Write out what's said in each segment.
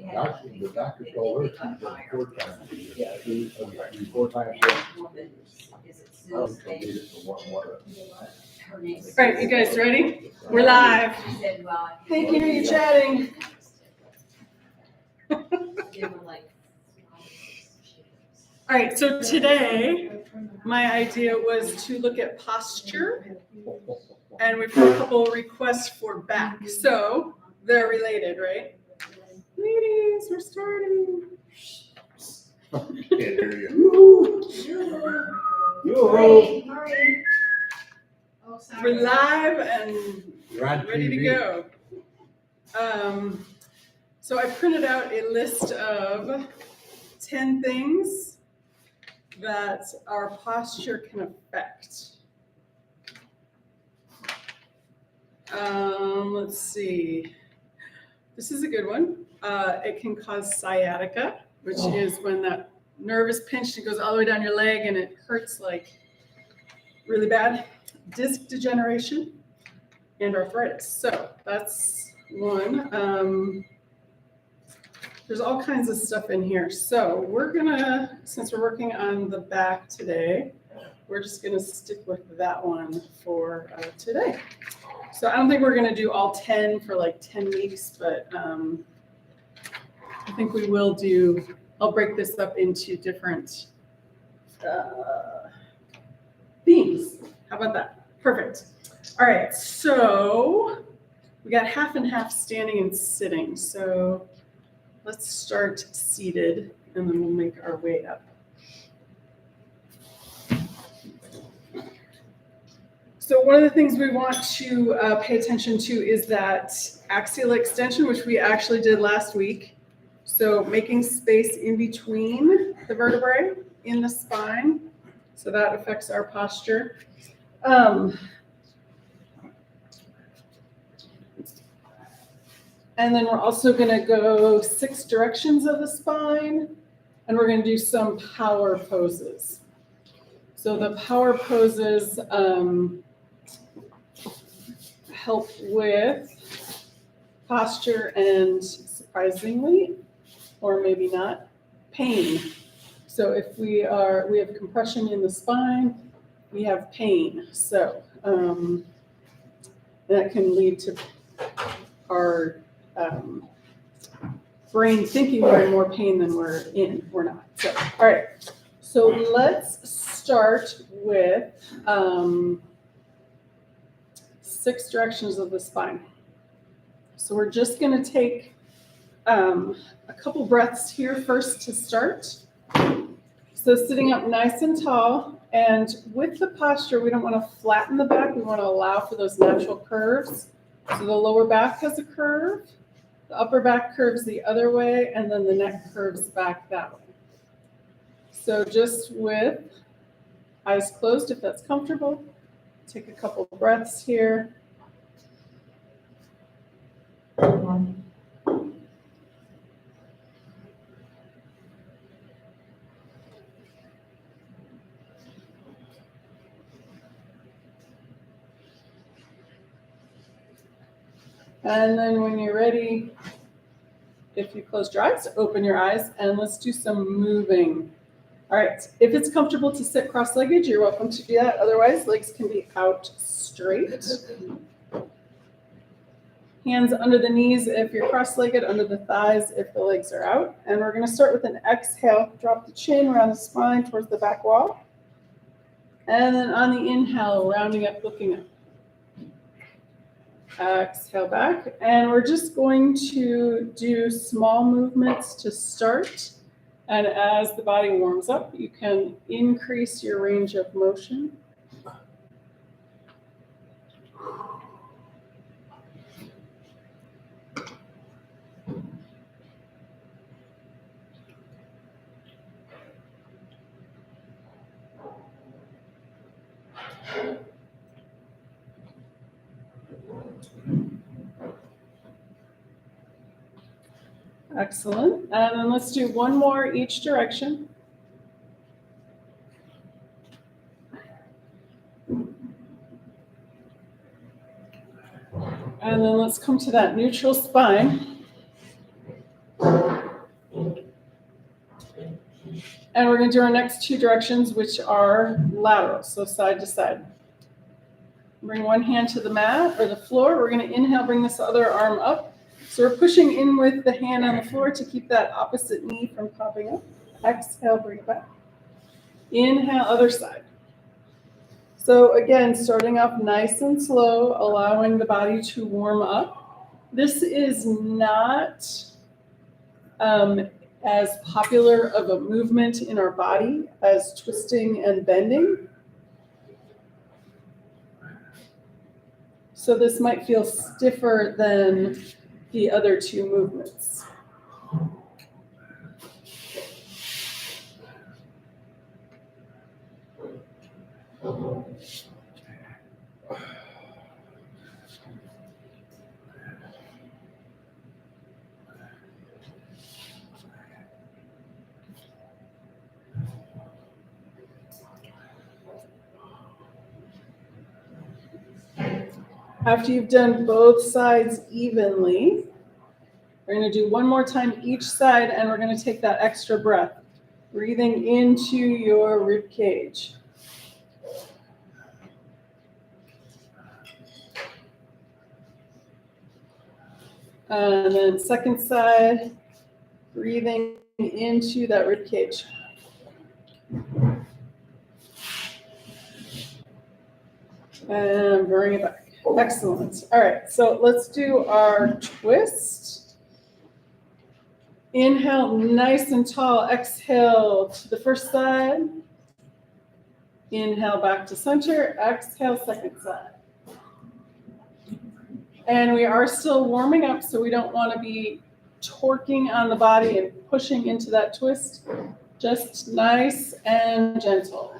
Actually, the doctor told her she's been 4 times. Yeah. She's 4 times. Right, you guys ready? We're live. Thank you, you're chatting. All right, so today, my idea was to look at posture, and we've got a couple of requests for back. So they're related, right? Ladies, we're starting. Can't hear you. We're live and You're on ready to TV. go. So I printed out a list of 10 things that our posture can affect. Let's see. This is a good one. It can cause sciatica, which is when that nerve is pinched and goes all the way down your leg and it hurts like really bad. Disc degeneration and arthritis. So that's one. There's all kinds of stuff in here. So we're gonna, since we're working on the back today, we're just gonna stick with that one for today. So I don't think we're gonna do all 10 for like 10 weeks, but I think we will do, I'll break this up into different themes. How about that? Perfect. All right, so we got half and half standing and sitting. So let's start seated and then we'll make our way up. So one of the things we want to pay attention to is that axial extension, which we actually did last week. So making space in between the vertebrae in the spine. So that affects our posture. And then we're also going to go 6 directions of the spine, and we're going to do some power poses. So the power poses help with posture and, surprisingly, or maybe not, pain. So if we have compression in the spine, we have pain. So that can lead to our brain thinking we're in more pain than we're in. We're not. So, all right. So let's start with 6 directions of the spine. So we're just going to take a couple breaths here first to start. So sitting up nice and tall, and with the posture, we don't want to flatten the back. We want to allow for those natural curves. So the lower back has a curve, the upper back curves the other way, and then the neck curves back that way. So just with eyes closed, if that's comfortable, take a couple breaths here. And then when you're ready, if you closed your eyes, open your eyes, and let's do some moving. All right, if it's comfortable to sit cross-legged, you're welcome to do that. Otherwise, legs can be out straight. Hands under the knees if you're cross-legged, under the thighs if the legs are out. And we're gonna start with an exhale. Drop the chin around the spine towards the back wall. And then on the inhale, rounding up, looking up. Exhale back, and we're just going to do small movements to start. And as the body warms up, you can increase your range of motion. Excellent. And then let's do one more each direction. And then let's come to that neutral spine. And And we're going to do our next two directions, which are lateral, so side to side. Bring one hand to the mat or the floor. We're going to inhale, bring this other arm up. So we're pushing in with the hand on the floor to keep that opposite knee from popping up. Exhale, bring it back. Inhale, other side. So again, starting off nice and slow, allowing the body to warm up. This is not as popular of a movement in our body as twisting and bending. So this might feel stiffer than the other two movements. After you've done both sides evenly, we're going to do one more time each side, and we're going to take that extra breath, breathing into your rib cage. And then second side, breathing into that rib cage. And bring it back. Excellent. All right, so let's do our twist. Inhale, nice and tall. Exhale to the first side. Inhale back to center. Exhale, second side. And we are still warming up, so we don't want to be torquing on the body and pushing into that twist. Just nice and gentle.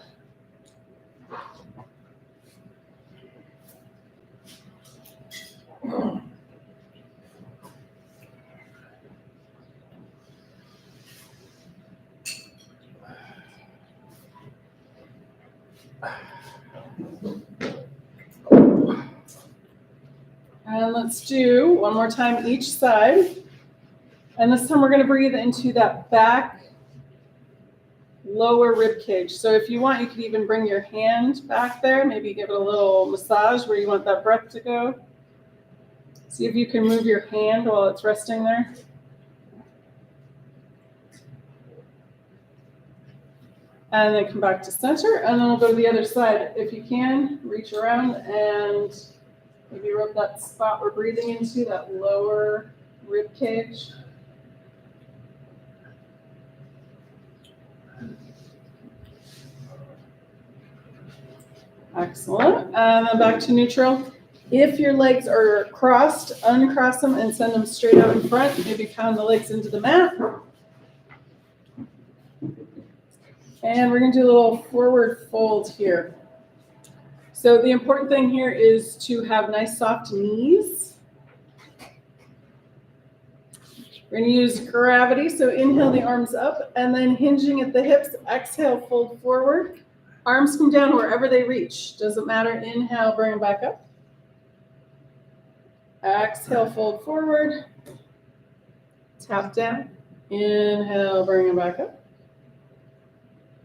And let's do one more time each side. And this time we're going to breathe into that back lower rib cage. So if you want, you could even bring your hand back there, maybe give it a little massage where you want that breath to go. See if you can move your hand while it's resting there. And then come back to center, and then we'll go to the other side. If you can, reach around and maybe rub that spot we're breathing into, that lower rib cage. Excellent. And then back to neutral. If your legs are crossed, uncross them and send them straight out in front. Maybe pound the legs into the mat. And we're going to do a little forward fold here. So the important thing here is to have nice soft knees. We're going to use gravity. So inhale the arms up and then hinging at the hips. Exhale, fold forward. Arms come down wherever they reach. Doesn't matter. Inhale, bring them back up. Exhale, fold forward. Tap down. Inhale, bring them back up.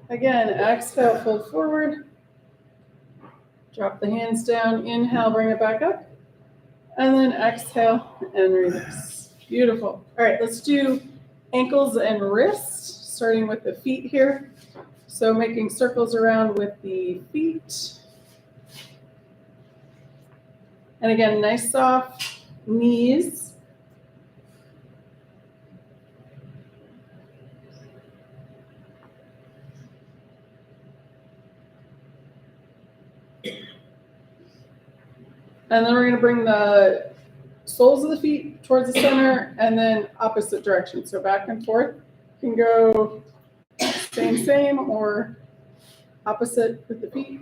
Again, exhale, fold forward. Drop the hands down. Inhale, bring it back up. And then exhale and release. Beautiful. All right, let's do ankles and wrists, starting with the feet here. So making circles around with the feet. And again, nice soft knees. And then we're going to bring the soles of the feet towards the center and then opposite direction. So back and forth. You can go same, or opposite with the feet.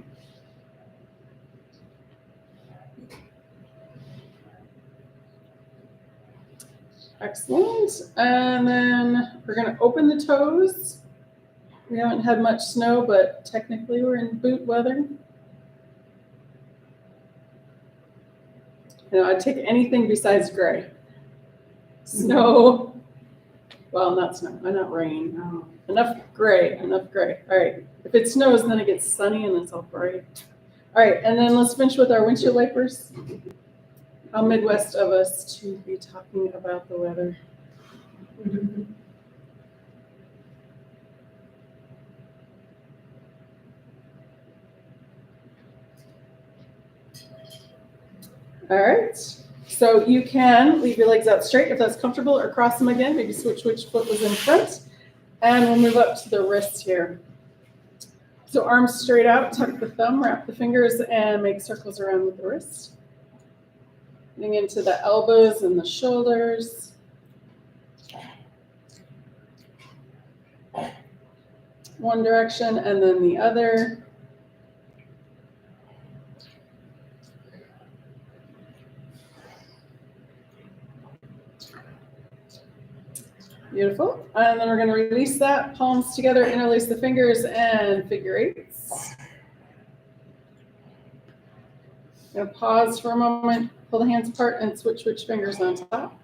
Excellent. And then we're going to open the toes. We haven't had much snow, but technically we're in boot weather. You know, I'd take anything besides gray. Snow, Well, not snow, not rain. Enough gray. All right. If it snows, then it gets sunny and it's all bright. All right, and then let's finish with our windshield wipers. How Midwest of us to be talking about the weather. All right, so you can leave your legs out straight if that's comfortable, or cross them again, maybe switch which foot was in front. And we'll move up to the wrist here. So arms straight out, tuck the thumb, wrap the fingers, and make circles around with the wrist. Getting into the elbows and the shoulders. One direction and then the other. Beautiful. And then we're going to release that, palms together, interlace the fingers, and figure eights. Going to pause for a moment, pull the hands apart, and switch which fingers on top.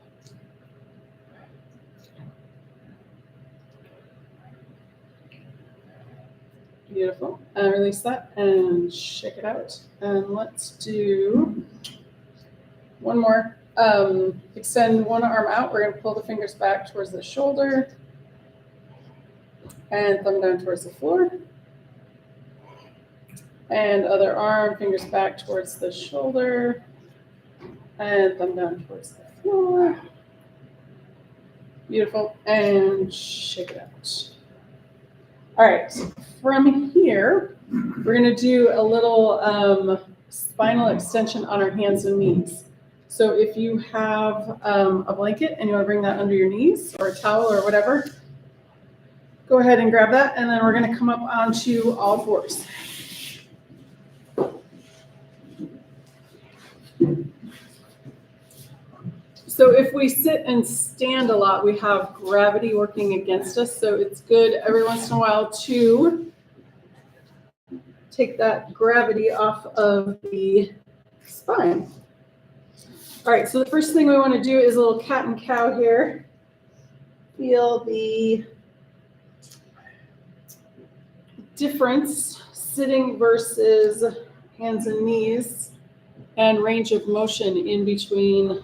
Beautiful. And release that and shake it out. And let's do one more. Extend one arm out. We're going to pull the fingers back towards the shoulder and thumb down towards the floor. And other arm, fingers back towards the shoulder and thumb down towards the floor. Beautiful. And shake it out. All right. From here, we're going to do a little spinal extension on our hands and knees. So if you have a blanket and you want to bring that under your knees, or a towel or whatever, go ahead and grab that. And then we're going to come up onto all fours. So if we sit and stand a lot, we have gravity working against us. So it's good every once in a while to take that gravity off of the spine. All right, so the first thing we want to do is a little cat and cow here. Feel the difference sitting versus hands and knees, and range of motion in between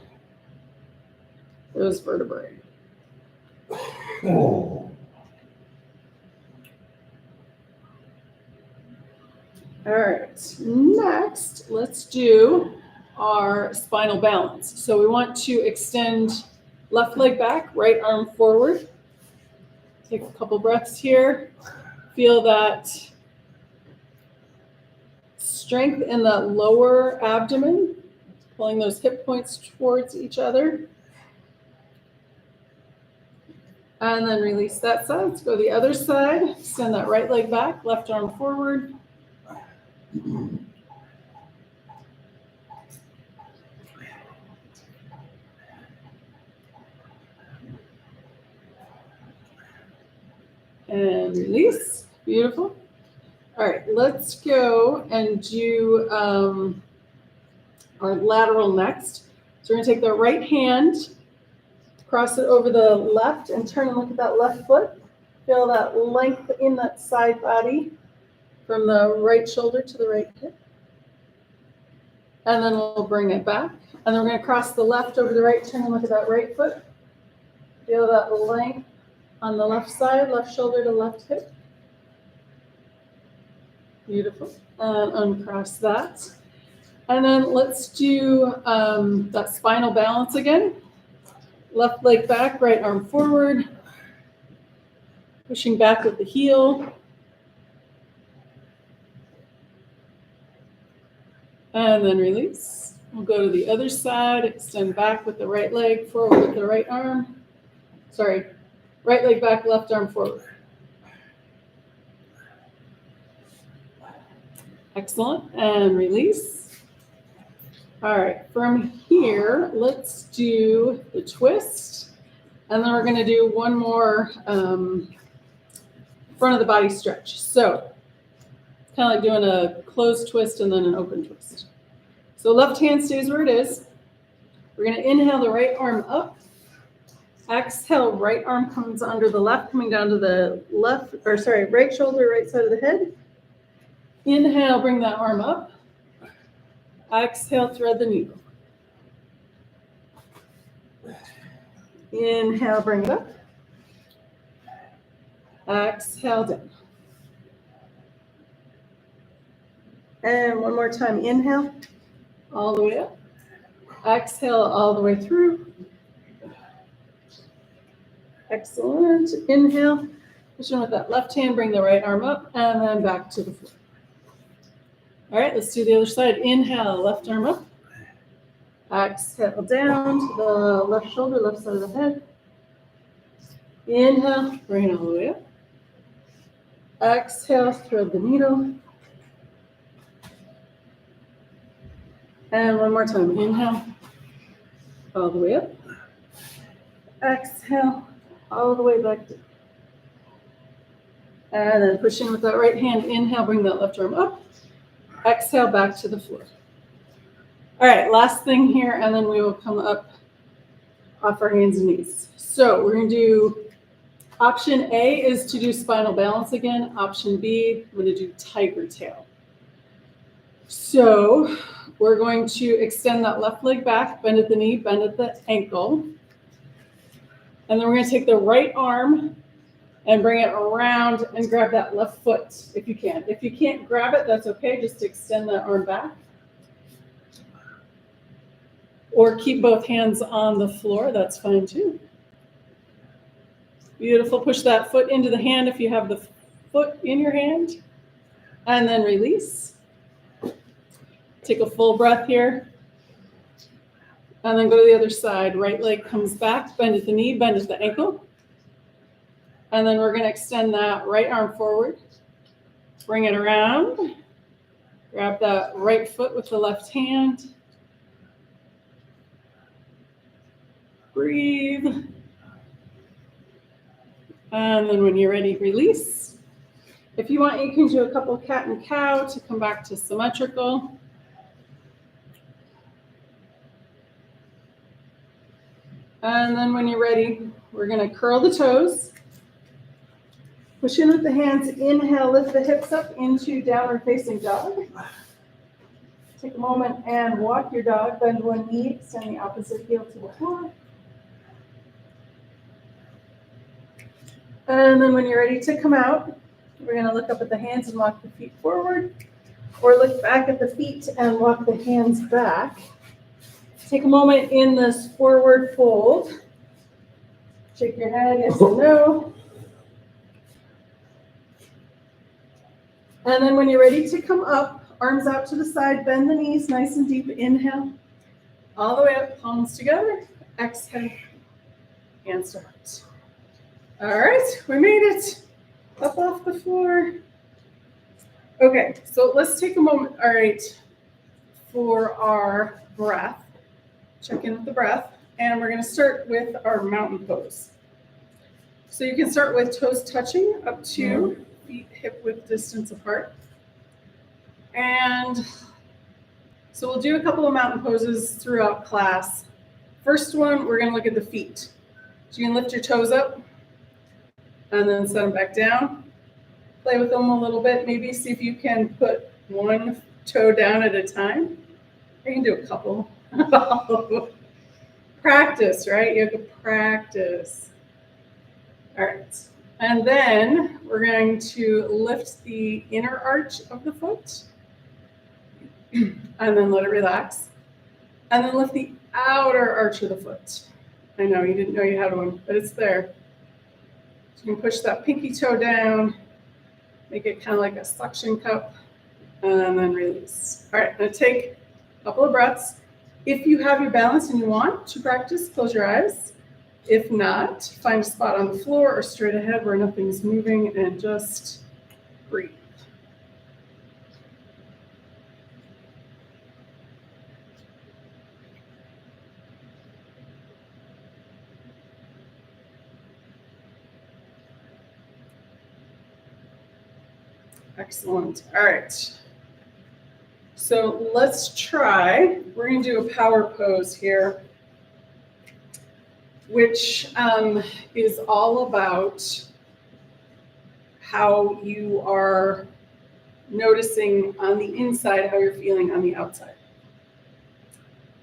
those vertebrae. Oh. All right, next, let's do our spinal balance. So we want to extend left leg back, right arm forward. Take a couple breaths here. Feel that strength in the lower abdomen, pulling those hip points towards each other. And then release that side. Let's go the other side. Extend that right leg back, left arm forward. And release. Beautiful. All right, let's go and do our lateral next. So we're going to take the right hand, cross it over the left, and turn and look at that left foot. Feel that length in that side body from the right shoulder to the right hip. And then we'll bring it back. And then we're going to cross the left over the right, turn and look at that right foot. Feel that length on the left side, left shoulder to left hip. Beautiful. And uncross that. And then let's do that spinal balance again. Left leg back, right arm forward. Pushing back with the heel. And then release. We'll go to the other side, extend back with the right leg, forward with the right arm. Sorry, right leg back, left arm forward. Excellent, and release. All right, from here, let's do the twist. And then we're gonna do one more front of the body stretch. So, kind of like doing a closed twist and then an open twist. So left hand stays where it is. We're going to inhale the right arm up. Exhale, right arm comes under the left, coming down to the right shoulder, right side of the head. Inhale, bring that arm up. Exhale, thread the needle. Inhale, bring it up. Exhale, down. And one more time, inhale, all the way up. Exhale, all the way through. Excellent. Inhale, push in with that left hand, bring the right arm up, and then back to the floor. All right, let's do the other side. Inhale, left arm up. Exhale, down to the left shoulder, left side of the head. Inhale, bring it all the way up. Exhale, thread the needle. And one more time. Inhale, all the way up. Exhale, all the way back down. And then push in with that right hand. Inhale, bring that left arm up. Exhale, back to the floor. All right, last thing here, and then we will come up off our hands and knees. So we're going to do, option A is to do spinal balance again. Option B, I'm going to do tiger tail. So we're going to extend that left leg back, bend at the knee, bend at the ankle. And then we're going to take the right arm and bring it around and grab that left foot if you can. If you can't grab it, that's okay. Just extend that arm back. Or keep both hands on the floor. That's fine too. Beautiful. Push that foot into the hand if you have the foot in your hand. And then release. Take a full breath here. And then go to the other side. Right leg comes back, bend at the knee, bend at the ankle. And then we're going to extend that right arm forward. Bring it around. Grab that right foot with the left hand. Breathe. And then when you're ready, release. If you want, you can do a couple cat and cow to come back to symmetrical. And then when you're ready, we're going to curl the toes. Push in with the hands. Inhale, lift the hips up into downward facing dog. Take a moment and walk your dog. Bend one knee, extend the opposite heel to the floor. And then when you're ready to come out, we're going to look up at the hands and walk the feet forward, or look back at the feet and walk the hands back. Take a moment in this forward fold. Shake your head, yes or no. And then when you're ready to come up, arms out to the side, bend the knees nice and deep. Inhale, all the way up, palms together. Exhale, hands to heart. All right, we made it up off the floor. Okay, so let's take a moment, all right, for our breath. Check in with the breath, and we're going to start with our mountain pose. So you can start with toes touching up to feet hip width distance apart. And so we'll do a couple of mountain poses throughout class. First one, we're going to look at the feet. So you can lift your toes up and then set them back down. Play with them a little bit. Maybe see if you can put one toe down at a time. You can do a couple. Practice, right? You have to practice. All right. And then we're going to lift the inner arch of the foot and then let it relax. And then lift the outer arch of the foot. I know you didn't know you had one, but it's there. So you can push that pinky toe down, make it kind of like a suction cup, and then release. All right, I'm going to take a couple of breaths. If you have your balance and you want to practice, close your eyes. If not, find a spot on the floor or straight ahead where nothing's moving and just breathe. Excellent. All right. So let's try. We're going to do a power pose here. which is all about how you are noticing on the inside how you're feeling on the outside.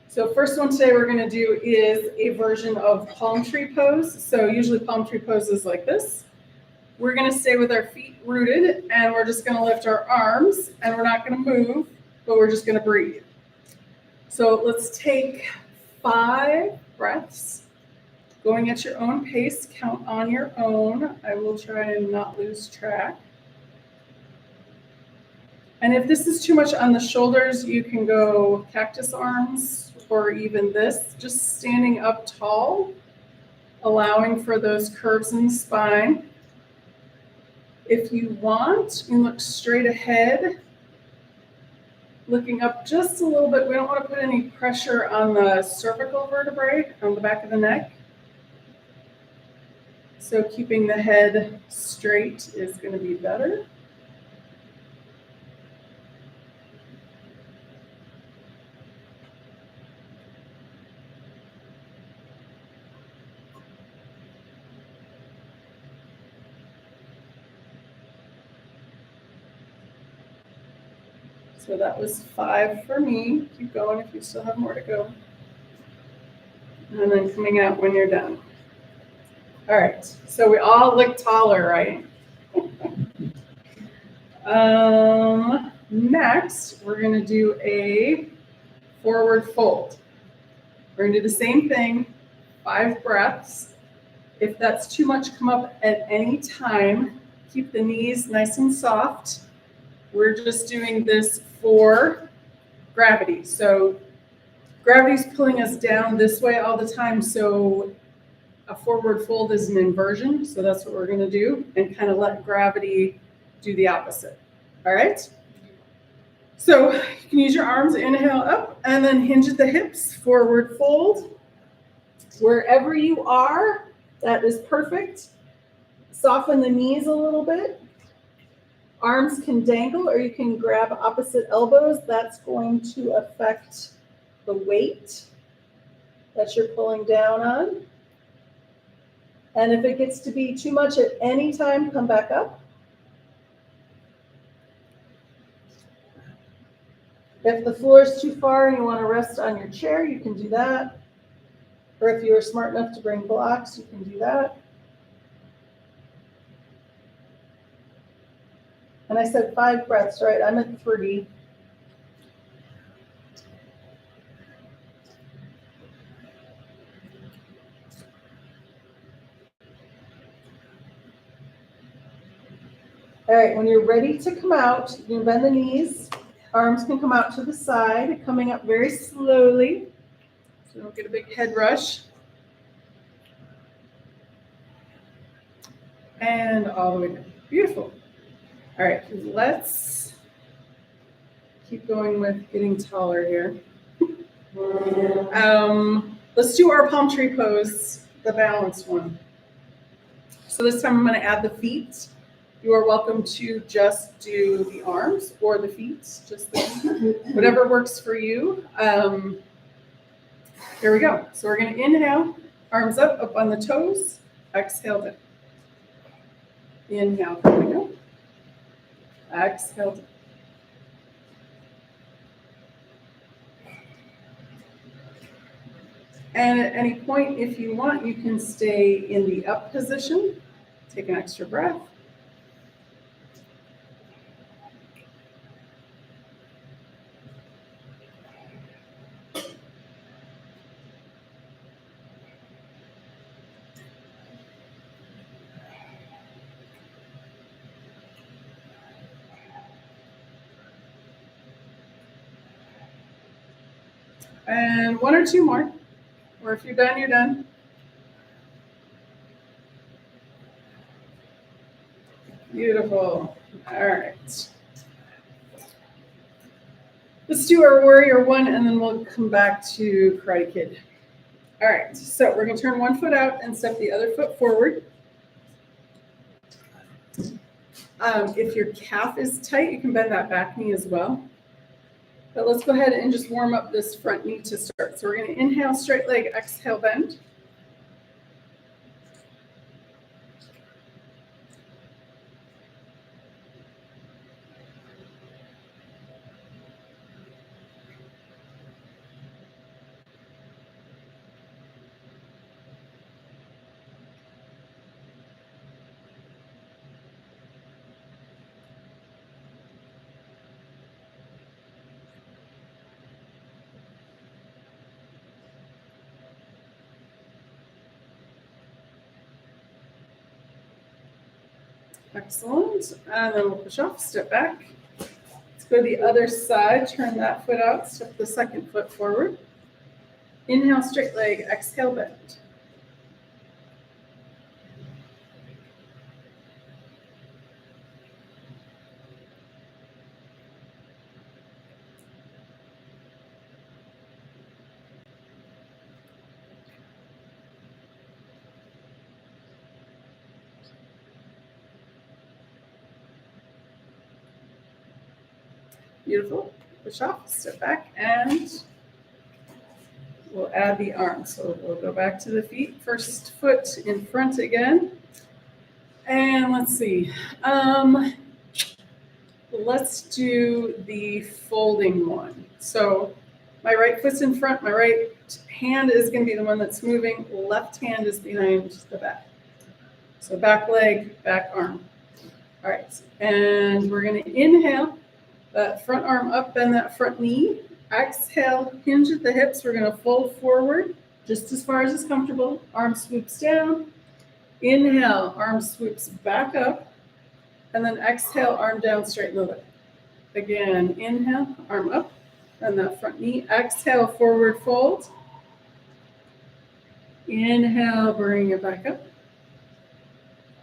So first one today we're going to do is a version of palm tree pose. So usually palm tree pose is like this. We're going to stay with our feet rooted, and we're just going to lift our arms, and we're not going to move, but we're just going to breathe. So let's take 5 breaths, going at your own pace. Count on your own. I will try and not lose track. And if this is too much on the shoulders, you can go cactus arms or even this, just standing up tall, allowing for those curves in the spine. If you want, you can look straight ahead, looking up just a little bit. We don't want to put any pressure on the cervical vertebrae on the back of the neck. So keeping the head straight is going to be better. So that was 5 for me. Keep going if you still have more to go. And then coming out when you're done. All right, so we all look taller, right? Next, we're gonna do a forward fold. We're gonna do the same thing, 5 breaths. If that's too much, come up at any time. Keep the knees nice and soft. We're just doing this for gravity. So gravity's pulling us down this way all the time. So a forward fold is an inversion. So that's what we're going to do, and kind of let gravity do the opposite. All right. So you can use your arms, inhale up, and then hinge at the hips, forward fold. Wherever you are, that is perfect. Soften the knees a little bit. Arms can dangle, or you can grab opposite elbows. That's going to affect the weight that you're pulling down on. And if it gets to be too much at any time, come back up. If the floor is too far and you want to rest on your chair, you can do that. Or if you are smart enough to bring blocks, you can do that. And I said 5 breaths, right? I'm at 3. All right, when you're ready to come out, you can bend the knees. Arms can come out to the side, coming up very slowly, so you don't get a big head rush. And all the way down. Beautiful. All right, let's keep going with getting taller here. Let's do our palm tree pose, the balanced one. So this time I'm going to add the feet. You are welcome to just do the arms or the feet, just the feet, whatever works for you. Here we go. So we're going to inhale, arms up on the toes, exhale down. Inhale, here we go. Exhale down. And at any point, if you want, you can stay in the up position. Take an extra breath. And 1 or 2 more. Or if you're done, you're done. Beautiful. All right. Let's do our warrior 1, and then we'll come back to Karate Kid. All right, so we're going to turn one foot out and step the other foot forward. If your calf is tight, you can bend that back knee as well. But let's go ahead and just warm up this front knee to start. So we're going to inhale, straight leg, exhale, bend. Excellent. And then we'll push off, step back. Let's go to the other side, turn that foot out, step the second foot forward. Inhale, straight leg, exhale, bend. Beautiful. Push off, step back, and we'll add the arms. So we'll go back to the feet. First foot in front again. And let's see. Let's do the folding one. So my right foot's in front. My right hand is going to be the one that's moving. Left hand is behind the back. So back leg, back arm. All right. And we're going to inhale. That front arm up, bend that front knee. Exhale, hinge at the hips. We're going to fold forward just as far as is comfortable. Arm swoops down. Inhale, arm swoops back up. And then exhale, arm down, straighten the leg. Again, inhale, arm up, bend that front knee. Exhale, forward fold. Inhale, bring it back up.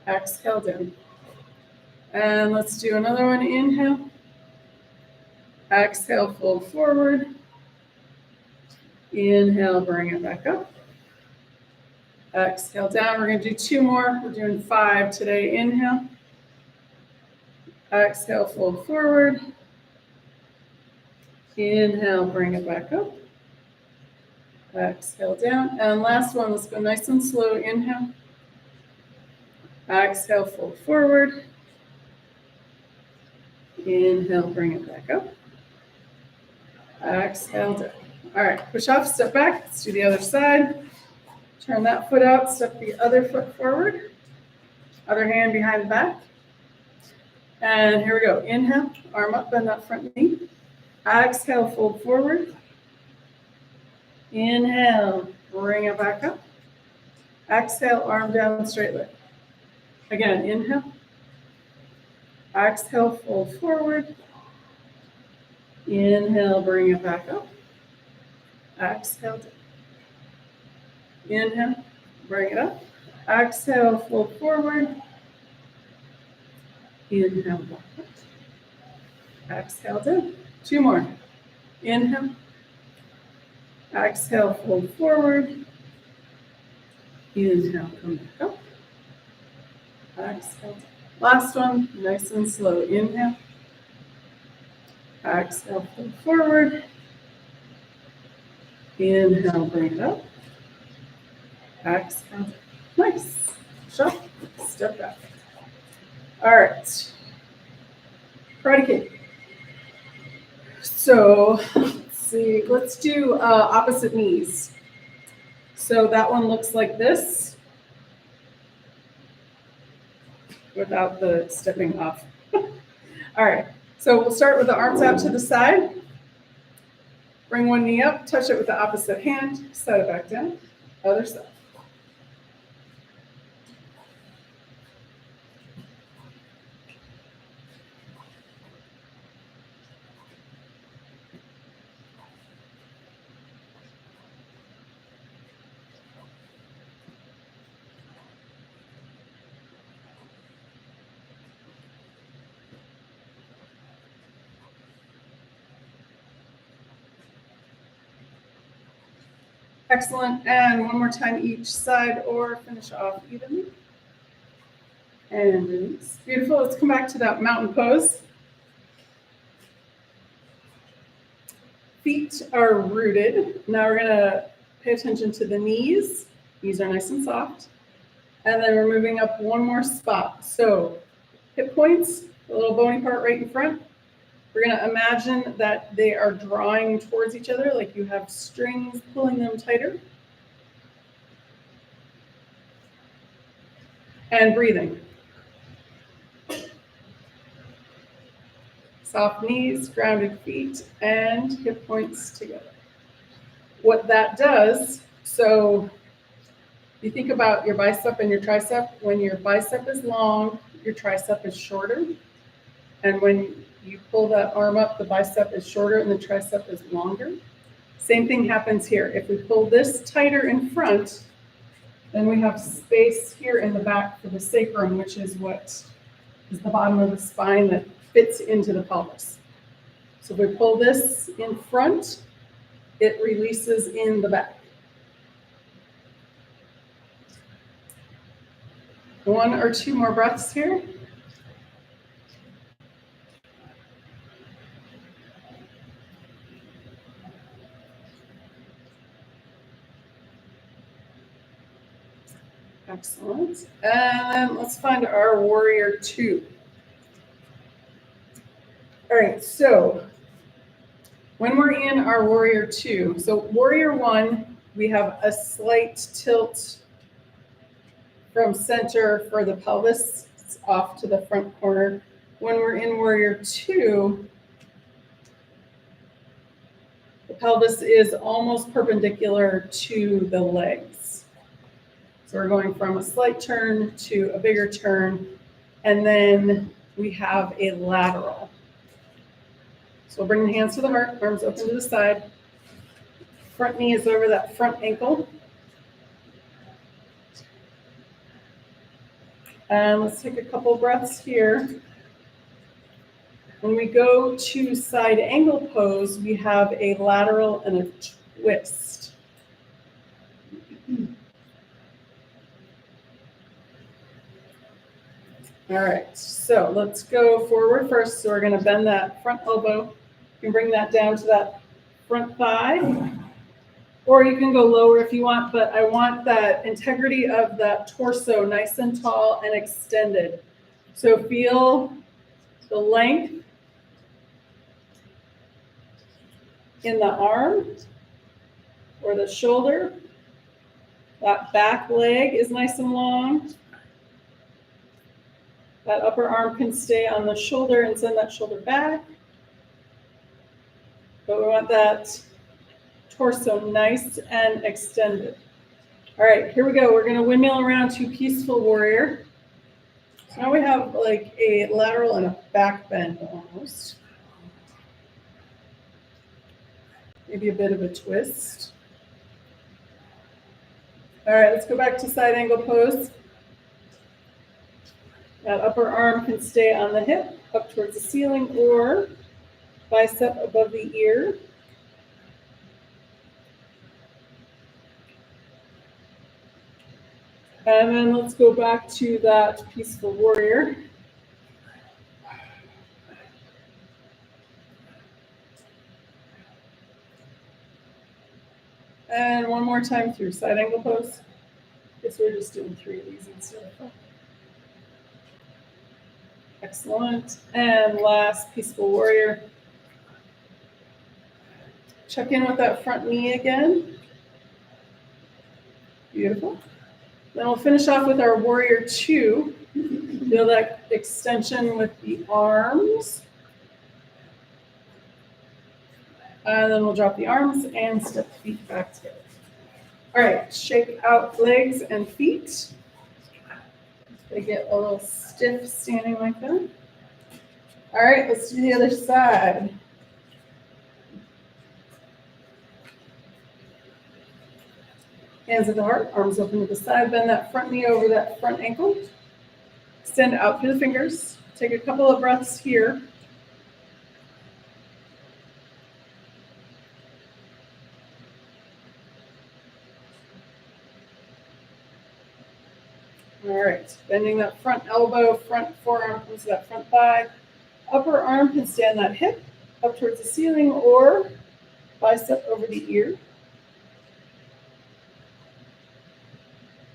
Exhale, down. And let's do another one. Inhale. Exhale, fold forward. Inhale, bring it back up. Exhale, down. We're going to do two more. We're doing 5 today. Inhale. Exhale, fold forward. Inhale, bring it back up. Exhale, down. And last one, let's go nice and slow. Inhale. Exhale, fold forward. Inhale, bring it back up. Exhale, down. All right, push off, step back. Let's do the other side. Turn that foot out, step the other foot forward. Other hand behind the back. And here we go. Inhale, arm up, bend that front knee. Exhale, fold forward. Inhale, bring it back up. Exhale, arm down, straight leg. Again, inhale. Exhale, fold forward. Inhale, bring it back up. Exhale, down. Inhale, bring it up. Exhale, fold forward. Inhale, back up. Exhale, down. 2 more. Inhale. Exhale, fold forward. Inhale, come back up. Exhale. Last one, nice and slow. Inhale. Exhale, fold forward. Inhale, bring it up. Exhale. Nice. Shut. Step back. All right. Karate Kid. So let's see. Let's do opposite knees. So that one looks like this without the stepping off. All right. So we'll start with the arms out to the side. Bring one knee up, touch it with the opposite hand, set it back down, other side. Excellent. And one more time each side, or finish off evenly. And release. Beautiful. Let's come back to that mountain pose. Feet are rooted. Now we're going to pay attention to the knees. Knees are nice and soft. And then we're moving up one more spot. So hip points, the little bony part right in front. We're going to imagine that they are drawing towards each other, like you have strings pulling them tighter. And breathing. Soft knees, grounded feet, and hip points together. What that does, so you think about your bicep and your tricep. When your bicep is long, your tricep is shorter. And when you pull that arm up, the bicep is shorter and the tricep is longer. Same thing happens here. If we pull this tighter in front, then we have space here in the back for the sacrum, which is what is the bottom of the spine that fits into the pelvis. So if we pull this in front, it releases in the back. One or two more breaths here. Excellent. And let's find our warrior two. All right, so when we're in our warrior two, so warrior one, we have a slight tilt from center for the pelvis. It's off to the front corner. When we're in warrior two, the pelvis is almost perpendicular to the legs. So we're going from a slight turn to a bigger turn, and then we have a lateral. So we'll bring the hands to the heart, arms open to the side. Front knee is over that front ankle. And let's take a couple breaths here. When we go to side angle pose, we have a lateral and a twist. All right, so let's go forward first. So we're going to bend that front elbow. You can bring that down to that front thigh, or you can go lower if you want, but I want that integrity of that torso nice and tall and extended. So feel the length in the arm or the shoulder. That back leg is nice and long. That upper arm can stay on the shoulder and send that shoulder back. But we want that torso nice and extended. All right, here we go. We're going to windmill around to peaceful warrior. So now we have like a lateral and a back bend almost. Maybe a bit of a twist. All right, let's go back to side angle pose. That upper arm can stay on the hip, up towards the ceiling, or bicep above the ear. And then let's go back to that peaceful warrior. And one more time through side angle pose. Guess we're just doing 3 of these instead of 4. Excellent. And last, peaceful warrior. Check in with that front knee again. Beautiful. Then we'll finish off with our warrior two. Feel that extension with the arms. And then we'll drop the arms and step the feet back together. All right, shake out legs and feet. They get a little stiff standing like that. All right, let's do the other side. Hands at the heart, arms open to the side, bend that front knee over that front ankle. Extend out through the fingers. Take a couple of breaths here. All right, bending that front elbow, front forearm comes to that front thigh. Upper arm can stay on that hip, up towards the ceiling, or bicep over the ear.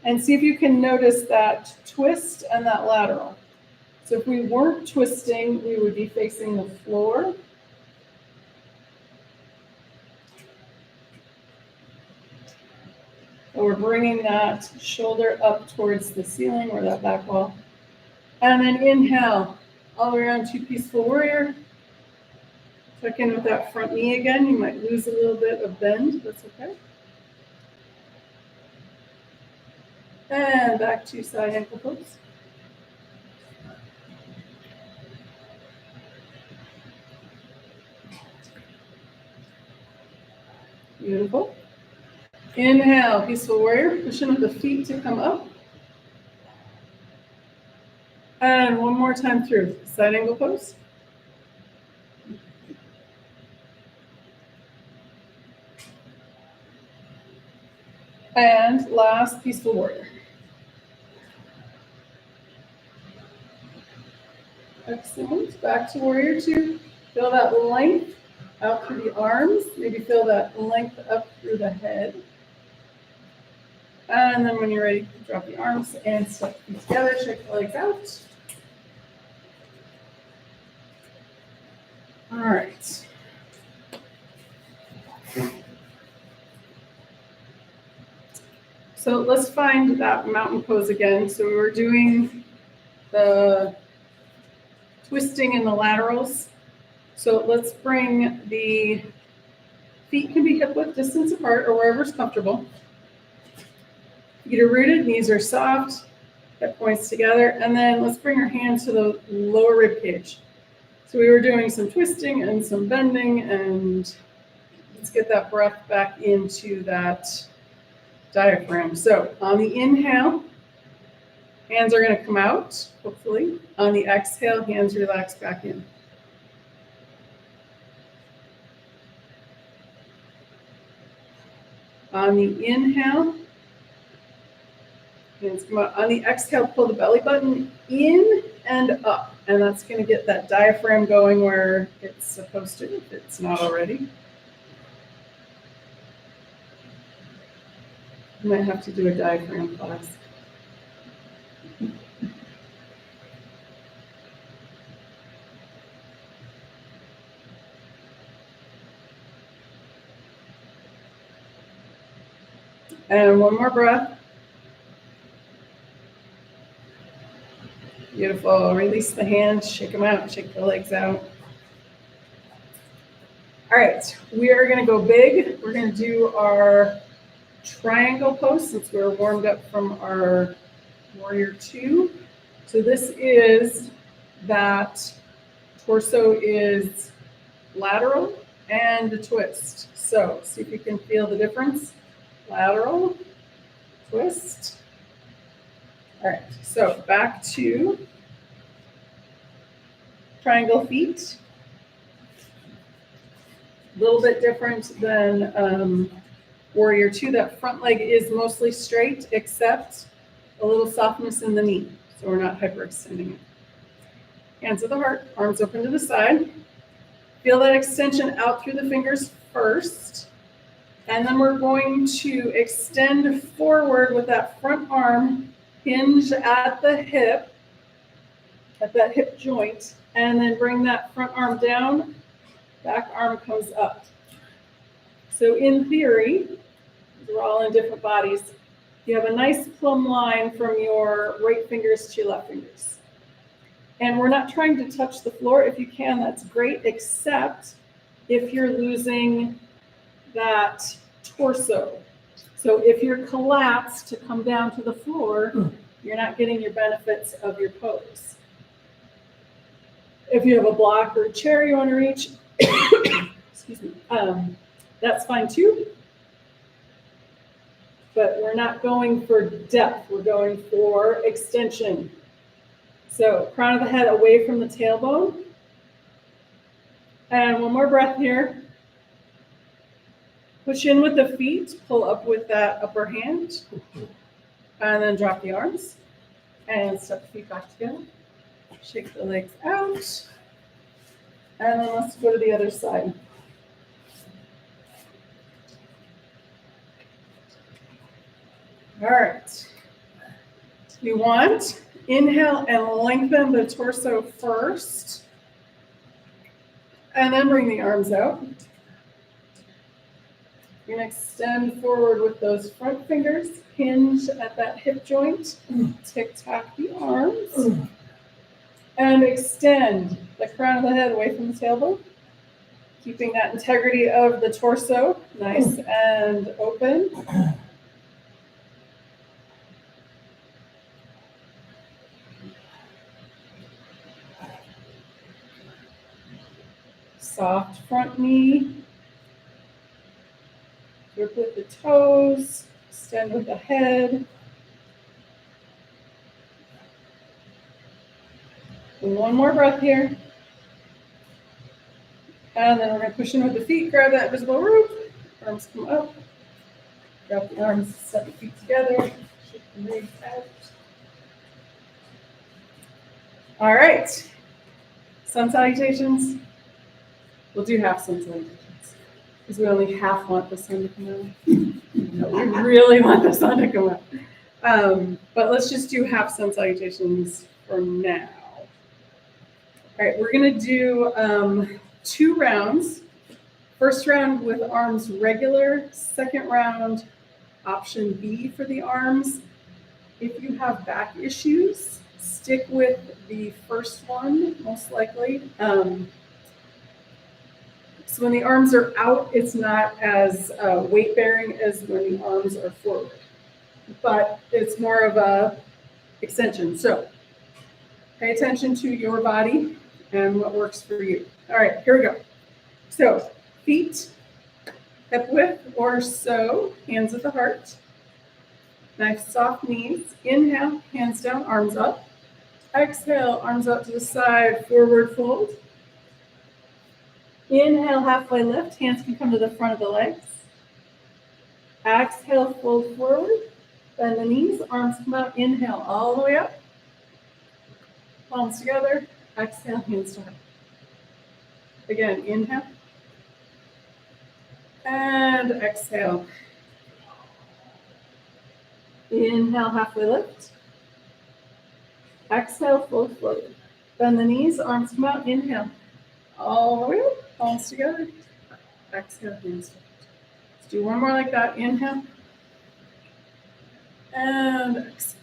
And see if you can notice that twist and that lateral. So if we weren't twisting, we would be facing the floor. So we're bringing that shoulder up towards the ceiling or that back wall. And then inhale, all the way around to peaceful warrior. Check in with that front knee again. You might lose a little bit of bend, that's okay. And back to side ankle pose. Beautiful. Inhale, peaceful warrior. Push in with the feet to come up. And one more time through. Side angle pose. And last, peaceful warrior. Excellent. Back to warrior two. Feel that length out through the arms. Maybe feel that length up through the head. And then when you're ready, drop the arms and step feet together. Shake the legs out. All right. So let's find that mountain pose again. So we were doing the twisting in the laterals. So let's bring the feet can be hip width distance apart or wherever's comfortable. Feet are rooted, knees are soft, hip points together, and then let's bring our hands to the lower rib cage. So we were doing some twisting and some bending, and let's get that breath back into that diaphragm. So on the inhale, hands are going to come out, hopefully. On the exhale, hands relax back in. On the inhale, hands come out. On the exhale, pull the belly button in and up. And that's going to get that diaphragm going where it's supposed to, if it's not already. You might have to do a diaphragm class. And one more breath. Beautiful. Release the hands, shake them out, shake the legs out. All right, we are going to go big. We're going to do our triangle pose since we're warmed up from our warrior two. So this is that torso is lateral and a twist. So see if you can feel the difference. Lateral, twist. All right, so back to triangle feet. A little bit different than warrior two. That front leg is mostly straight, except a little softness in the knee. So we're not hyperextending it. Hands at the heart, arms open to the side. Feel that extension out through the fingers first. And then we're going to extend forward with that front arm, hinge at the hip, at that hip joint, and then bring that front arm down, back arm comes up. So in theory, we're all in different bodies, you have a nice plumb line from your right fingers to your left fingers. And we're not trying to touch the floor. If you can, that's great, except if you're losing that torso. So if you're collapsed to come down to the floor, you're not getting your benefits of your pose. If you have a block or a chair you want to reach, excuse me, that's fine too. But we're not going for depth, we're going for extension. So crown of the head away from the tailbone. And one more breath here. Push in with the feet, pull up with that upper hand, and then drop the arms. And step the feet back together. Shake the legs out. And then let's go to the other side. All right. We want inhale and lengthen the torso first. And then bring the arms out. You're going to extend forward with those front fingers, hinge at that hip joint, tic-tac the arms, and extend the crown of the head away from the tailbone, keeping that integrity of the torso nice and open. Soft front knee. toes, extend with the head. And one more breath here. And then we're going to push in with the feet, grab that visible roof. Arms come up. Drop the arms, set the feet together. Shift the legs out. All right. Sun salutations. We'll do half sun salutations because we only half want the sun to come out. No, we really want the sun to come out. But let's just do half sun salutations for now. All right, we're going to do 2 rounds. First round with arms regular. Second round, option B for the arms. If you have back issues, stick with the first one, most likely. So when the arms are out, it's not as weight bearing as when the arms are forward, but it's more of a extension. So pay attention to your body and what works for you. All right, here we go. So feet hip width or so, hands at the heart. Nice soft knees. Inhale, hands down, arms up. Exhale, arms out to the side, forward fold. Inhale, halfway lift. Hands can come to the front of the legs. Exhale, fold forward. Bend the knees, arms come out. Inhale, all the way up. Palms together. Exhale, hands to heart. Again, inhale. And exhale. Inhale, halfway lift. Exhale, fold forward. Bend the knees, arms come out. Inhale. All the way up, palms together. Exhale, hands to heart. Let's do one more like that. Inhale. And exhale.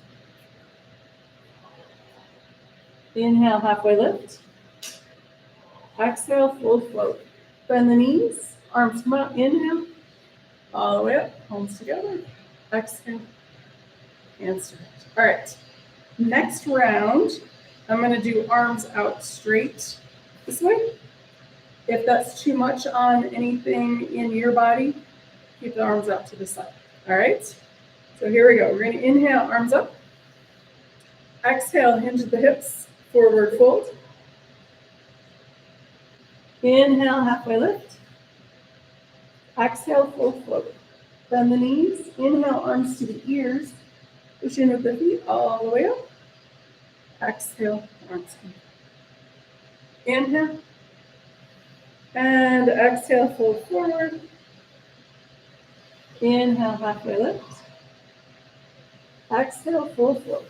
Inhale, halfway lift. Exhale, fold forward. Bend the knees, arms come out. Inhale. All the way up, palms together. Exhale, hands to heart. All right. Next round, I'm going to do arms out straight this way. If that's too much on anything in your body, keep the arms out to the side. All right? So here we go. We're going to inhale, arms up. Exhale, hinge at the hips, forward fold. Inhale, halfway lift. Exhale, fold forward. Bend the knees. Inhale, arms to the ears. Push in with the feet all the way up. Exhale, arms come. Inhale. And exhale, fold forward. Inhale, halfway lift. Exhale, fold forward.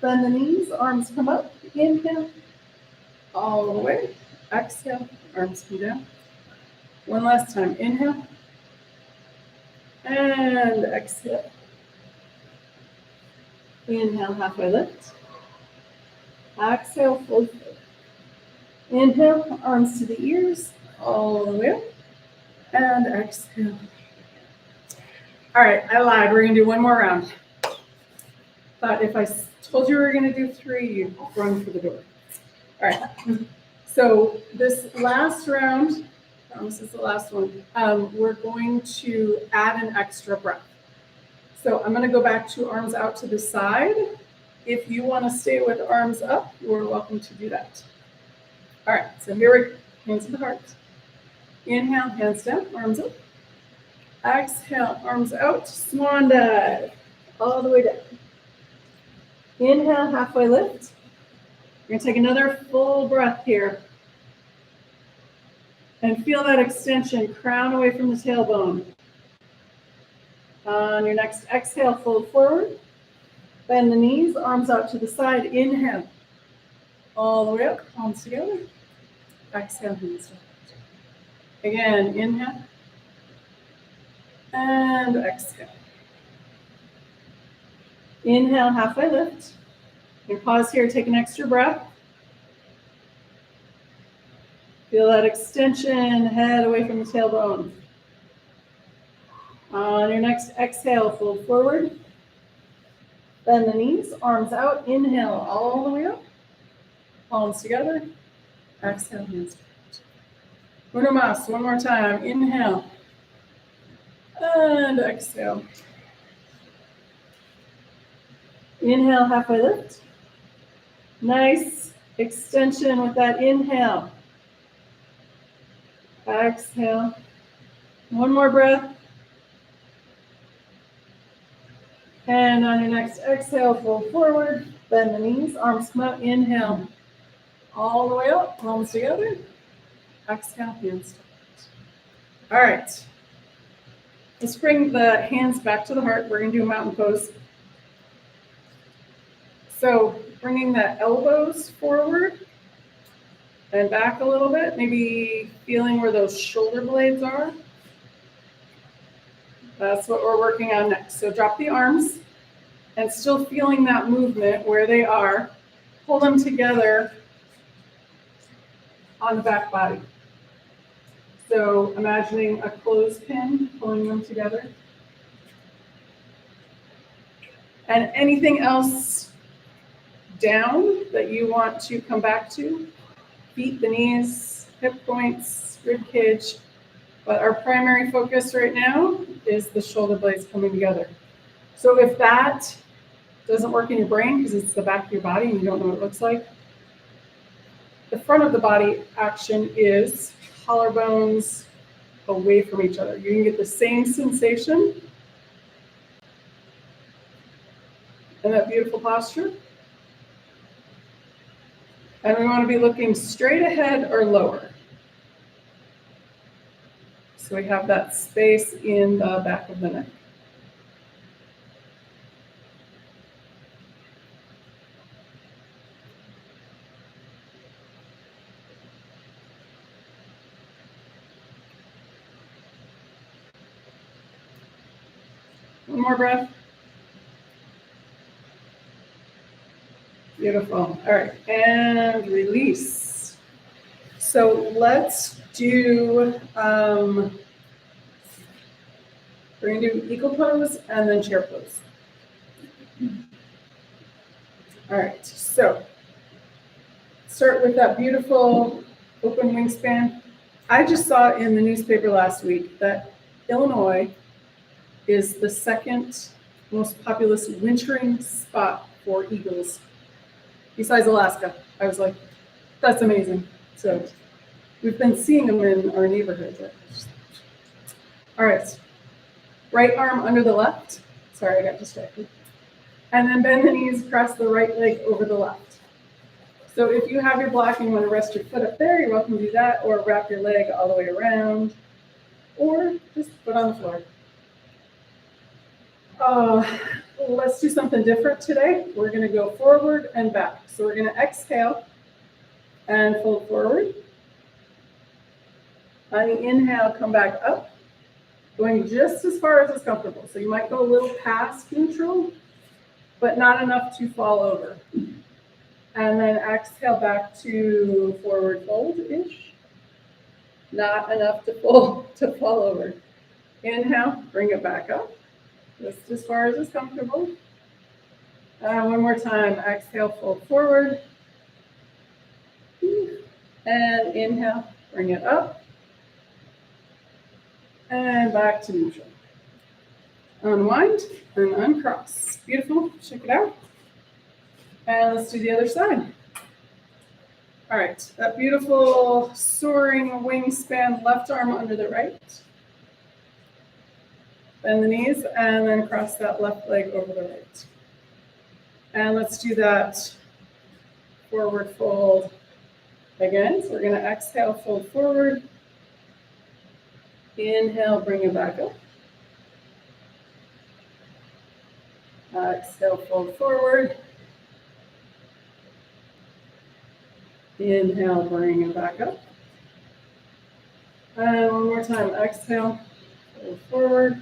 Bend the knees, arms come up. Inhale, all the way. Exhale, arms come down. One last time. Inhale. And exhale. Inhale, halfway lift. Exhale, fold forward. Inhale, arms to the ears, all the way up. And exhale. All right, I lied. We're going to do one more round. But if I told you we were going to do 3, you'd run for the door. All right. So this last round, I promise it's the last one, we're going to add an extra breath. So I'm going to go back to arms out to the side. If you want to stay with arms up, you're welcome to do that. All right, so here we go. Hands to the heart. Inhale, hands down, arms up. Exhale, arms out, swan dive, all the way down. Inhale, halfway lift. We're going to take another full breath here. And feel that extension, crown away from the tailbone. On your next exhale, fold forward. Bend the knees, arms out to the side. Inhale. All the way up, palms together. Exhale, hands down. Again, inhale. And exhale. Inhale, halfway lift. You pause here, take an extra breath. Feel that extension, head away from the tailbone. On your next exhale, fold forward. Bend the knees, arms out. Inhale, all the way up. Palms together. Exhale, hands down. Uno más, one more time. Inhale. And exhale. Inhale, halfway lift. Nice extension with that inhale. Exhale. One more breath. And on your next exhale, fold forward, bend the knees, arms come out, inhale. All the way up, palms together. Exhale, hands down. All right. Let's bring the hands back to the heart. We're going to do a mountain pose. So bringing the elbows forward and back a little bit, maybe feeling where those shoulder blades are. That's what we're working on next. So drop the arms and still feeling that movement where they are. Pull them together on the back body. So imagining a clothespin, pulling them together. And anything else down that you want to come back to, feet, the knees, hip points, rib cage. But our primary focus right now is the shoulder blades coming together. So if that doesn't work in your brain because it's the back of your body and you don't know what it looks like, the front of the body action is collarbones away from each other. You can get the same sensation in that beautiful posture. And we want to be looking straight ahead or lower. So we have that space in the back of the neck. One more breath. Beautiful. All right, and release. So let's do, we're going to do eagle pose and then chair pose. All right, so start with that beautiful open wingspan. I just saw in the newspaper last week that Illinois is the second most populous wintering spot for eagles, besides Alaska. I was like, that's amazing. So we've been seeing them in our neighborhood. All right, right arm under the left. Sorry, I got distracted. And then bend the knees, cross the right leg over the left. So if you have your block and you want to rest your foot up there, you're welcome to do that, or wrap your leg all the way around, or just foot on the floor. Let's do something different today. We're going to go forward and back. So we're going to exhale and fold forward. On the inhale, come back up, going just as far as is comfortable. So you might go a little past neutral, but not enough to fall over. And then exhale back to forward fold-ish. Not enough to fall over. Inhale, bring it back up. Just as far as is comfortable. One more time, exhale, fold forward. And inhale, bring it up. And back to neutral. Unwind and uncross. Beautiful, check it out. And let's do the other side. All right, that beautiful soaring wingspan, left arm under the right. Bend the knees and then cross that left leg over the right. And let's do that forward fold again. So we're going to exhale, fold forward. Inhale, bring it back up. Exhale, fold forward. Inhale, bring it back up. And one more time, exhale, fold forward.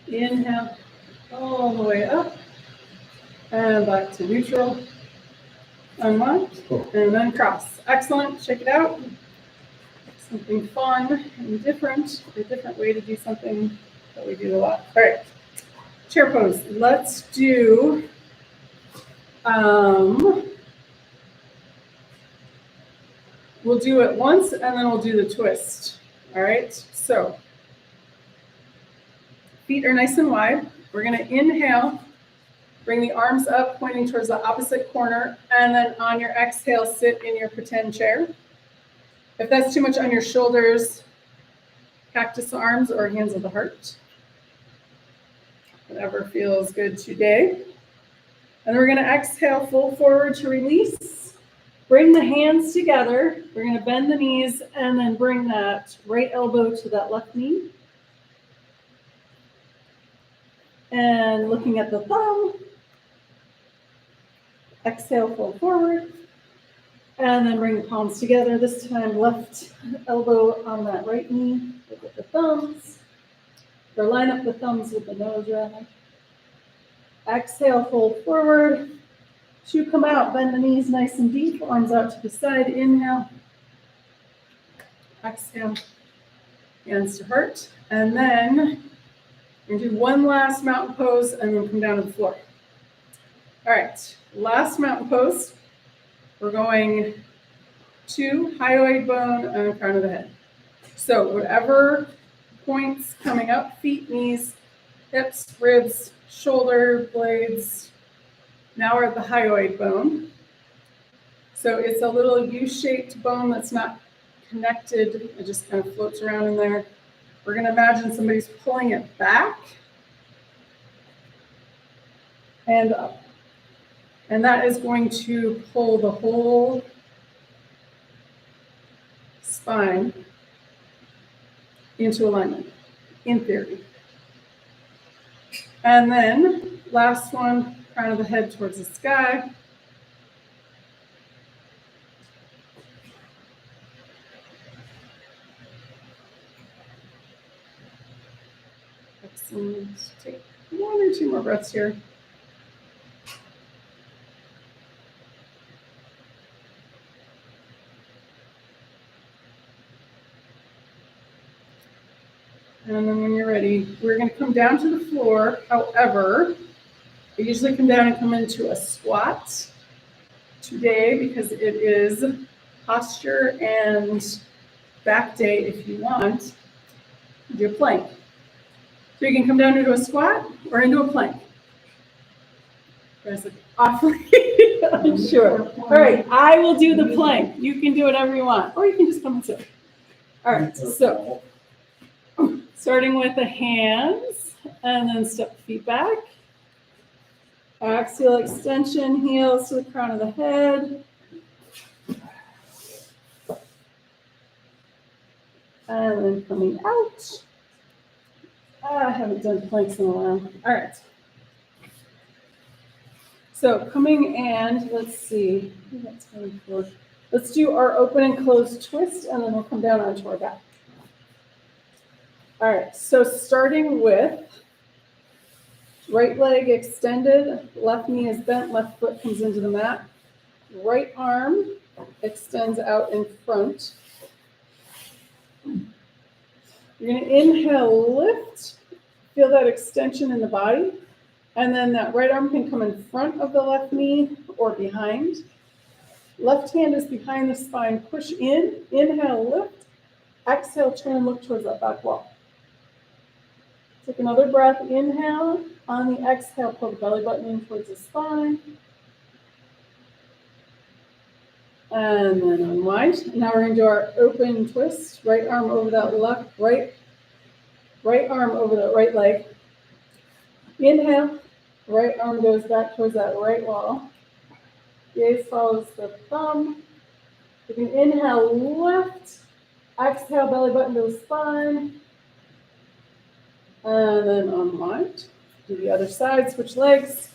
Inhale, all the way up. And back to neutral. Unwind and then cross. Excellent, check it out. Something fun and different, a different way to do something that we do a lot. All right, chair pose. Let's do, we'll do it once and then we'll do the twist. All right, so Feet are nice and wide. We're gonna inhale, bring the arms up, pointing towards the opposite corner, and then on your exhale, sit in your pretend chair. If that's too much on your shoulders, cactus arms or hands of the heart. Whatever feels good today. And we're gonna exhale, full forward to release. Bring the hands together. We're gonna bend the knees and then bring that right elbow to that left knee. And looking at the thumb, exhale, fold forward, and then bring the palms together. This time, left elbow on that right knee. Look at the thumbs, or line up the thumbs with the nose, rather. Exhale, fold forward. To come out, bend the knees nice and deep, arms out to the side. Inhale. Exhale, hands to heart. And then we're gonna do one last mountain pose and then come down to the floor. All right, last mountain pose. We're going to hyoid bone and crown of the head. So whatever points coming up, feet, knees, hips, ribs, shoulder blades. Now we're at the hyoid bone. So it's a little U-shaped bone that's not connected. It just kind of floats around in there. We're gonna imagine somebody's pulling it back and up. And that is going to pull the whole spine into alignment, in theory. And then last one, crown of the head towards the sky. Excellent. Take one or two more breaths here. And then when you're ready, we're going to come down to the floor. However, I usually come down and come into a squat today because it is posture and back day if you want. Do a plank. So you can come down into a squat or into a plank. You guys look awfully unsure. All right, I will do the plank. You can do whatever you want, or you can just come and sit. All right, so starting with the hands, and then step the feet back. Axial extension, heels to the crown of the head. And then coming out. I haven't done planks in a while. All right. So coming and let's see. Let's do our open and close twist, and then we'll come down onto our back. All right, so starting with right leg extended, left knee is bent, left foot comes into the mat. Right arm extends out in front. You're going to inhale, lift, feel that extension in the body, and then that right arm can come in front of the left knee or behind. Left hand is behind the spine, push in, inhale, lift, exhale, turn, look towards that back wall. Take another breath, inhale. On the exhale, pull the belly button in towards the spine. And then unwind. Now we're going to do our open twist. Right arm over that left, right arm over that right leg. Inhale. Right arm goes back towards that right wall. Gaze follows the thumb. You can inhale, lift. Exhale, belly button to the spine. And then unwind. Do the other side, switch legs.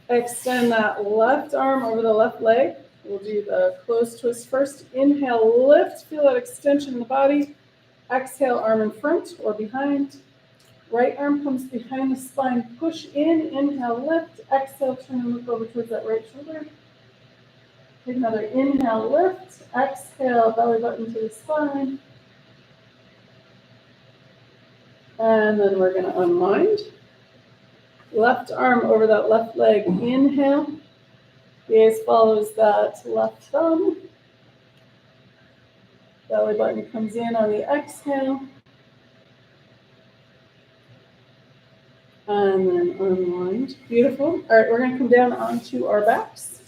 Extend that left arm over the left leg. We'll do the closed twist first. Inhale, lift, feel that extension in the body. Exhale, arm in front or behind. Right arm comes behind the spine, push in, inhale, lift. Exhale, turn and look over towards that right shoulder. Take another inhale, lift. Exhale, belly button to the spine. And then we're going to unwind. Left arm over that left leg. Inhale. Gaze follows that left thumb. Belly button comes in on the exhale. And then unwind. Beautiful. All right, we're going to come down onto our backs.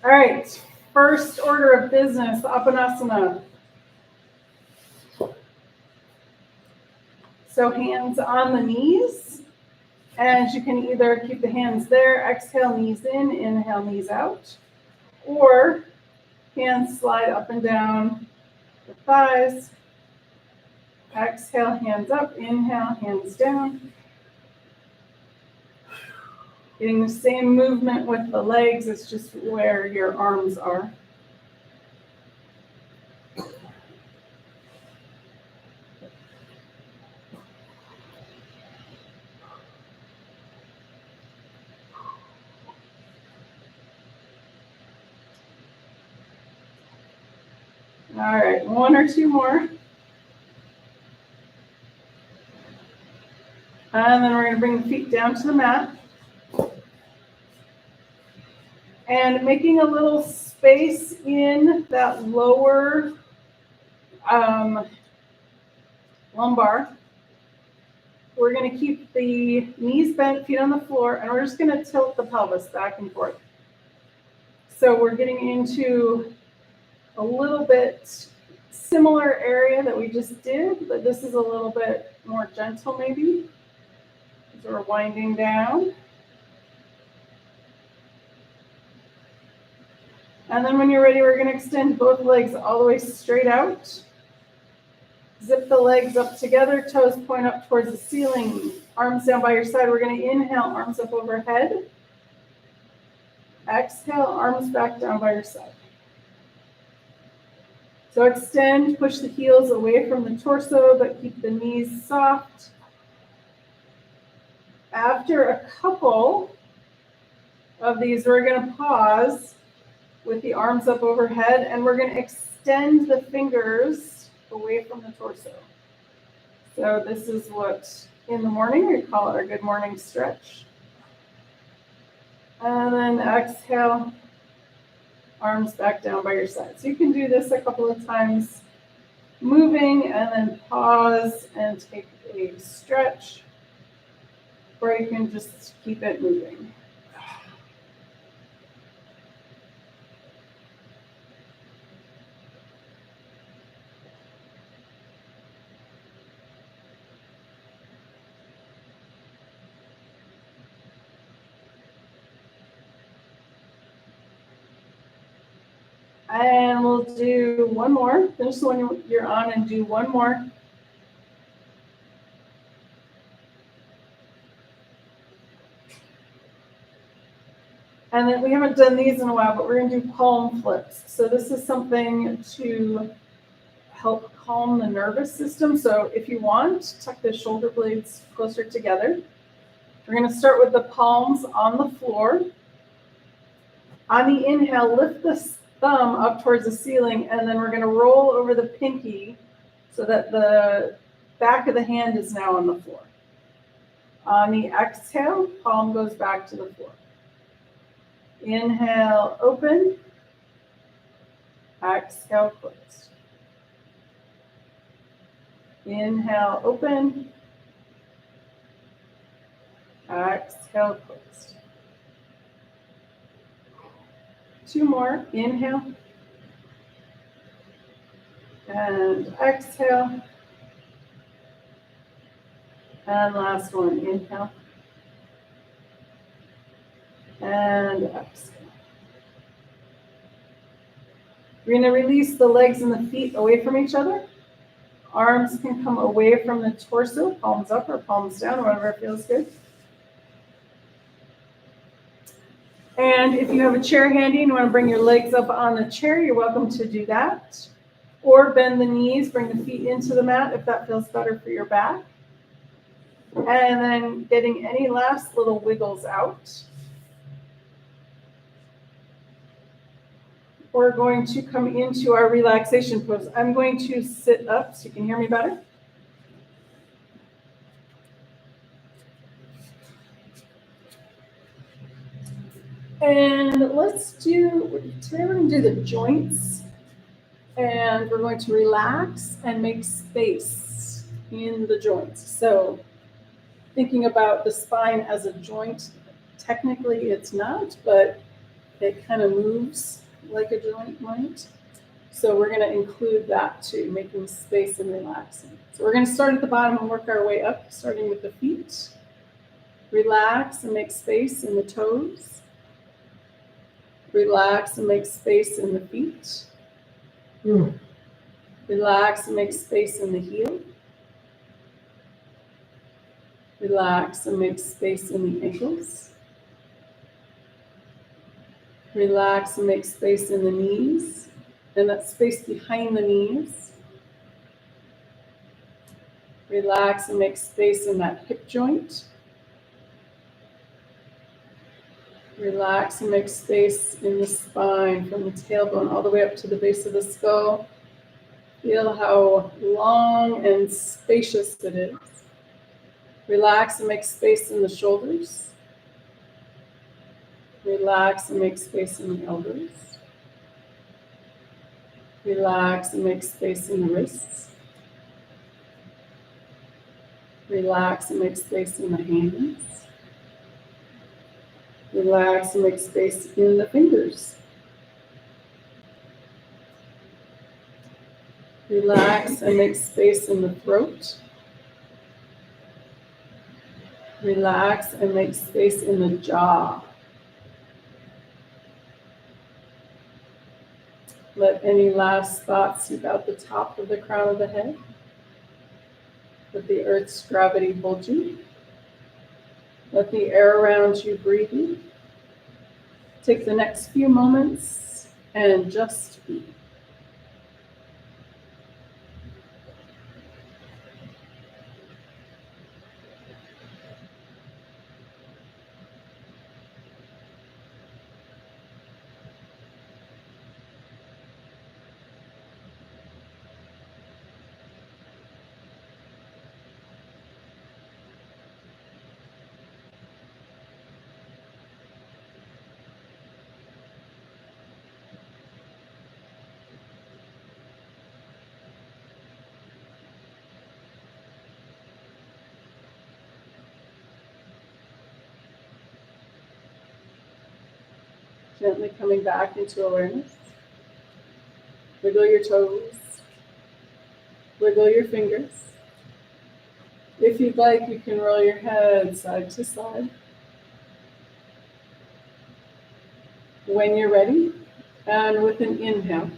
All right, first order of business, Apanasana. So hands on the knees, and you can either keep the hands there, exhale, knees in, inhale, knees out, or hands slide up and down the thighs. Exhale, hands up, inhale, hands down. Getting the same movement with the legs, it's just where your arms are. All right, one or two more. And then we're going to bring the feet down to the mat. And making a little space in that lower lumbar. We're going to keep the knees bent, feet on the floor, and we're just going to tilt the pelvis back and forth. So we're getting into a little bit similar area that we just did, but this is a little bit more gentle maybe. So we're winding down. And then when you're ready, we're going to extend both legs all the way straight out. Zip the legs up together, toes point up towards the ceiling, arms down by your side. We're going to inhale, arms up overhead. Exhale, arms back down by your side. So extend, push the heels away from the torso, but keep the knees soft. After a couple of these, we're going to pause with the arms up overhead, and we're going to extend the fingers away from the torso. So this is what in the morning we call our good morning stretch. And then exhale, arms back down by your side. So you can do this a couple of times, moving and then pause and take a stretch, or you can just keep it moving. And we'll do one more. Finish the one you're on and do one more. And then we haven't done these in a while, but we're going to do palm flips. So this is something to help calm the nervous system. So if you want, tuck the shoulder blades closer together. We're going to start with the palms on the floor. On the inhale, lift the thumb up towards the ceiling, and then we're going to roll over the pinky so that the back of the hand is now on the floor. On the exhale, palm goes back to the floor. Inhale, open. Exhale, close. Inhale, open. Exhale, close. Two more. Inhale. And exhale. And last one. Inhale. And exhale. We're going to release the legs and the feet away from each other. Arms can come away from the torso, palms up or palms down, whatever feels good. And if you have a chair handy and you want to bring your legs up on the chair, you're welcome to do that. Or bend the knees, bring the feet into the mat if that feels better for your back. And then getting any last little wiggles out. We're going to come into our relaxation pose. I'm going to sit up so you can hear me better. And let's do, today we're gonna do the joints. And we're going to relax and make space in the joints. So thinking about the spine as a joint, technically it's not, but it kind of moves like a joint might. So we're gonna include that too, making space and relaxing. So we're gonna start at the bottom and work our way up, starting with the feet. Relax and make space in the toes. Relax and make space in the feet. Relax and make space in the heel. Relax and make space in the ankles. Relax and make space in the knees, and that space behind the knees. Relax and make space in that hip joint. Relax and make space in the spine from the tailbone all the way up to the base of the skull. Feel how long and spacious it is. Relax and make space in the shoulders. Relax and make space in the elbows. Relax and make space in the wrists. Relax and make space in the hands. Relax and make space in the fingers. Relax and make space in the throat. Relax and make space in the jaw. Let any last thoughts seep out the top of the crown of the head. Let the earth's gravity hold you. Let the air around you breathe you. Take the next few moments and just be. Gently coming back into awareness. Wiggle your toes. Wiggle your fingers. If you'd like, you can roll your head side to side. When you're ready, and with an inhale,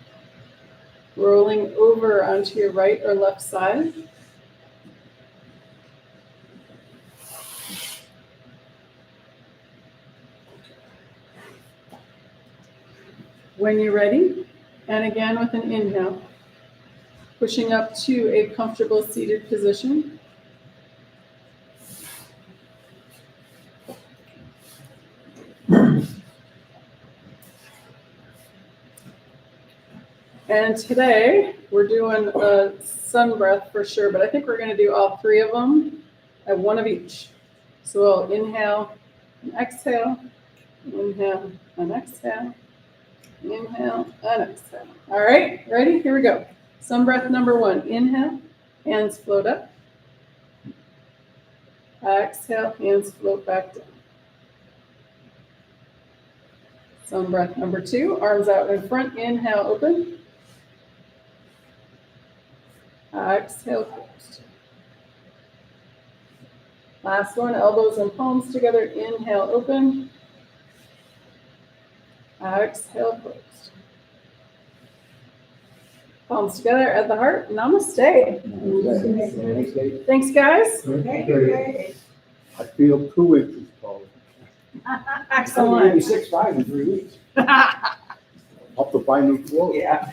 rolling over onto your right or left side. When you're ready, and again with an inhale, pushing up to a comfortable seated position. And today we're doing a sun breath for sure, but I think we're going to do all three of them at one of each. So we'll inhale and exhale, inhale and exhale. Inhale and exhale. All right, ready? Here we go. Sun breath number one. Inhale, hands float up. Exhale, hands float back down. Sun breath number two. Arms out in front. Inhale, open. Exhale, close. Last one. Elbows and palms together. Inhale, open. Exhale, closed. Palms together at the heart. Namaste. Thanks, guys. I feel 2 inches tall. Excellent. 6'5" in 3 weeks. Up to find new clothes. Yeah.